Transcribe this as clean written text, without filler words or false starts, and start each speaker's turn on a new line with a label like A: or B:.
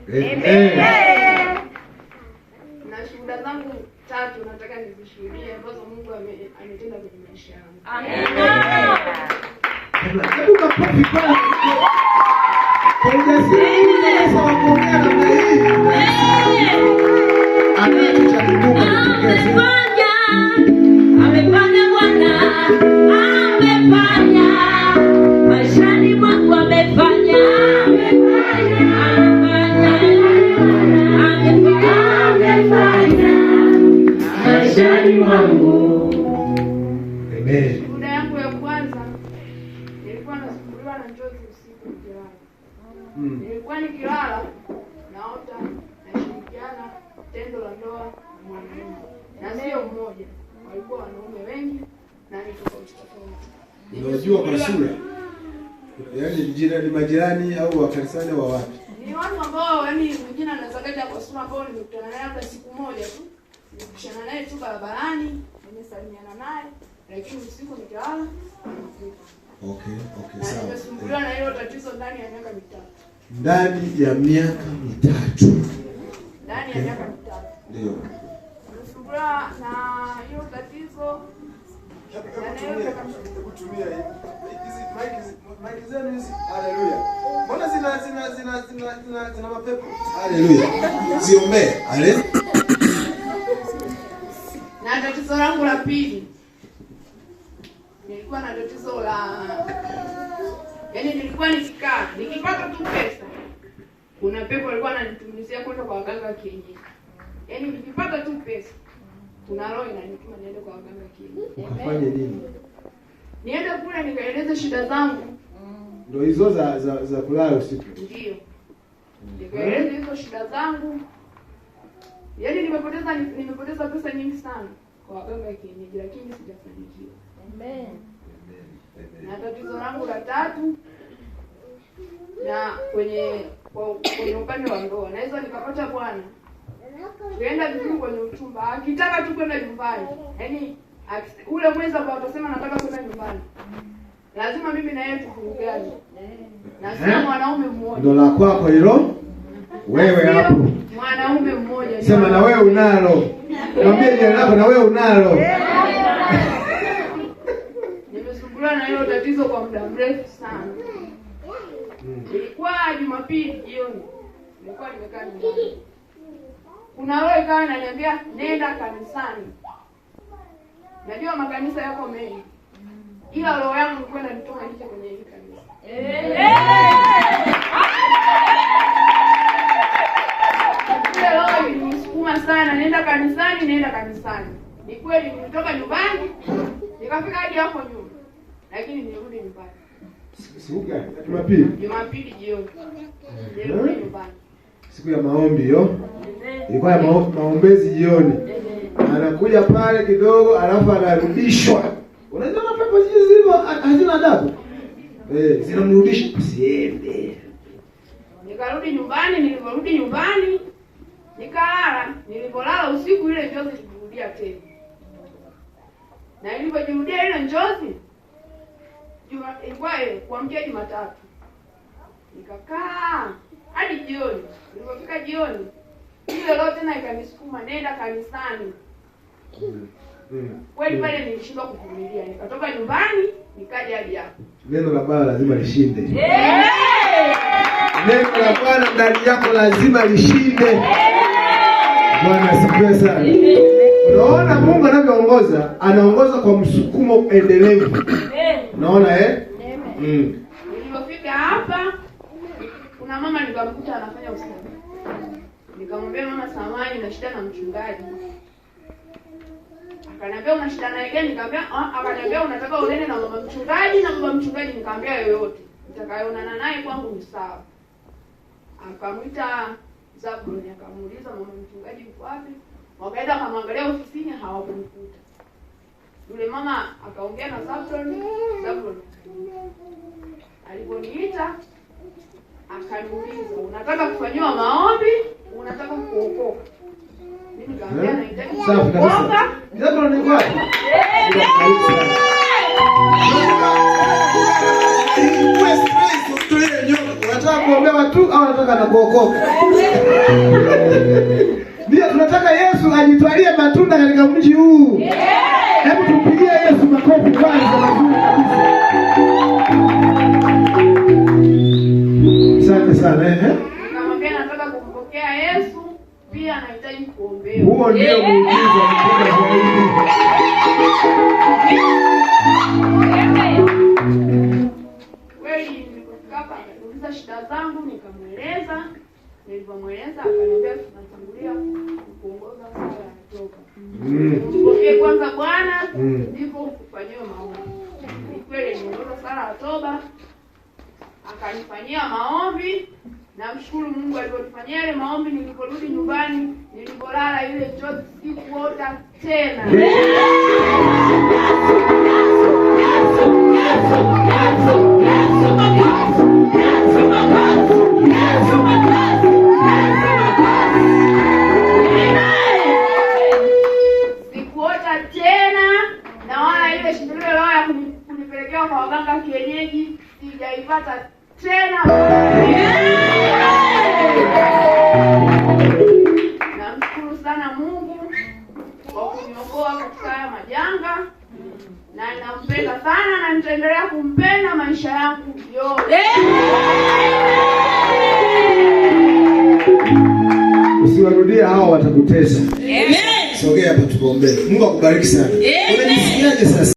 A: Na shuhuda zangu 3 nataka nizishuhudie ambazo Mungu ametenda kwenye maisha yangu. Amen.
B: Hebu kapofi kwa ujasiri sasa wakuongea namna hii. Anaacha Mungu amefanya Bwana, amefanya maishani mwangu, amefanya maishani mwangu. Amen.
A: Shuhuda yangu ya kwanza, nilikuwa nasumbuliwa na njozi usiku nikilala. Nilikuwa nikilala naota nashirikiana tendo la ndoa na mwanaume. Na sio mmoja, walikuwa wanaume wengi na ni tofauti tofauti.
B: Unajua kwa sura? Yaani jirani, majirani au wa kanisani wa wapi?
A: Ni watu ambao yaani mwingine anazagaja kwa sura ambao nimekutana naye hata siku moja tu. Nimekutana naye tu barabarani, nimesalimiana naye, lakini usiku nikilala
B: Okay,
A: sawa. Nimesumbuliwa na hilo tatizo ndani ya miaka 3.
B: Ndani ya miaka 3.
A: Ndani ya miaka 3.
B: Ndio.
A: Nimesumbuliwa na hilo tatizo.
B: Kutumia hizi mic zenu hizi. Haleluya. Mbona zina mapepo? Haleluya. Ziombe. Haleluya.
A: Na tatizo langu la pili, nilikuwa na tatizo la yaani nilikuwa nikikaa nikipata tu pesa, kuna pepo alikuwa ananitumizia kwenda kwa waganga kienyeji. Yaani nikipata tu pesa, kuna roho inanituma niende kwa waganga kienyeji.
B: Ukafanye nini?
A: Niende kule nikaeleze shida zangu.
B: Ndio hizo za kulala usiku.
A: Ndio. Nikaeleze hizo shida zangu. Yaani nimepoteza pesa nyingi sana kwa waganga kienyeji, lakini sijafanikiwa. Amen. Na tatizo langu la 3, na kwenye upande wa ndoa, naweza nikapata bwana tuenda vizuri kwenye uchumba, akitaka tu kwenda nyumbani, yaani ule mwezi ambao atasema nataka kwenda nyumbani, lazima mimi na yeye tufungane. Na sio mwanaume mmoja.
B: Ndio la kwako hilo? Wewe hapo.
A: Mwanaume mmoja.
B: Sema na wewe unalo. Mwambie jirani yako na wewe unalo.
A: Nimesumbuliwa na hilo tatizo kwa muda mrefu sana. Ilikuwa Jumapili jioni. Nilikuwa nimekaa nyumbani. Kuna roho ikawa inaniambia nenda kanisani. Najua makanisa yako mengi. Ila roho yangu ilikuwa inanitoa nje kwenye hili kanisa. Ile roho ilinisukuma sana, nenda kanisani. Ni kweli nilitoka nyumbani, nikafika hadi hapo nyuma. Lakini nirudi nyumbani.
B: Siku gani? Jumapili.
A: Jumapili jioni. Nirudi nyumbani.
B: Siku ya maombi hiyo. Ilikuwa ya maombezi jioni. Anakuja pale kidogo alafu anarudishwa. Unajua pepo hizi hazina adabu. Zinamrudisha usiende.
A: Nikarudi nyumbani, niliporudi nyumbani nikalala. Nilipolala usiku ile njozi ilirudia tena. Na ilipojirudia ile njozi ilikuwa kuamkia Jumatatu. Nikakaa hadi jioni. Nilipofika jioni, ile roho tena ikanisukuma nenda kanisani. Kweli pale nilishindwa kuvumilia. Nikatoka nyumbani, nikaja hadi hapo.
B: Neno la Bwana lazima lishinde. Neno la Bwana ndani yako lazima lishinde. Bwana asifiwe sana. Unaona Mungu anavyoongoza, anaongoza kwa msukumo endelevu. Unaona
A: Nilipofika hapa, kuna mama nikamkuta anafanya usafi. Nikamwambia mama, samahani na shida na mchungaji. Akaniambia una shida naye gani? Akaniambia unataka unene na mama mchungaji, na baba mchungaji. Nikamwambia yoyote nitakayoonana naye kwangu ni sawa. Akamwita Zabloni, akamuuliza mama mchungaji yuko wapi? Wakaenda akamwangalia ofisini, hawakumkuta. Yule mama akaongea na Zabloni. Aliponiita akaniuliza, unataka kufanywa maombi? Unataka kuokoka? Mimi nikamwambia nahitaji kuokoka.
B: Zabloni ni wapi? Unataka kuombewa tu au anataka na kuokoka? Ndio tunataka Yesu ajitwalie matunda katika mji huu. Hebu tumpigie Yesu makofi kwanza mazuri kabisa. Asante sana.
A: Nikamwambia nataka kumpokea Yesu, pia anahitaji kuombewa.
B: Huo ndio muujiza mkubwa zaidi.
A: Kweli nilipofika hapa akaniuliza shida zangu, nikamweleza. Nilipomweleza akaniambia tunatangulia kuongoza sala ya toba. Mpokee kwanza Bwana, ndipo ufanyiwe maombi. Ni kweli niliongoza sala ya toba, akanifanyia maombi. Namshukuru Mungu aliponifanyia ile maombi. Niliporudi nyumbani, nilipolala ile chozi sikuota tena. Sikuota tena, na wala ile shindano roho ya kunipelekea kwa waganga kienyeji sijaipata tena. Namshukuru sana Mungu kwa kuniokoa katika haya majanga, na ninampenda sana na nitaendelea kumpenda maisha yangu yote.
B: Usiwarudie hao, watakutesa. Amen. Sogea hapa tukuombee. Mungu akubariki sana. Unajisikiaje sasa?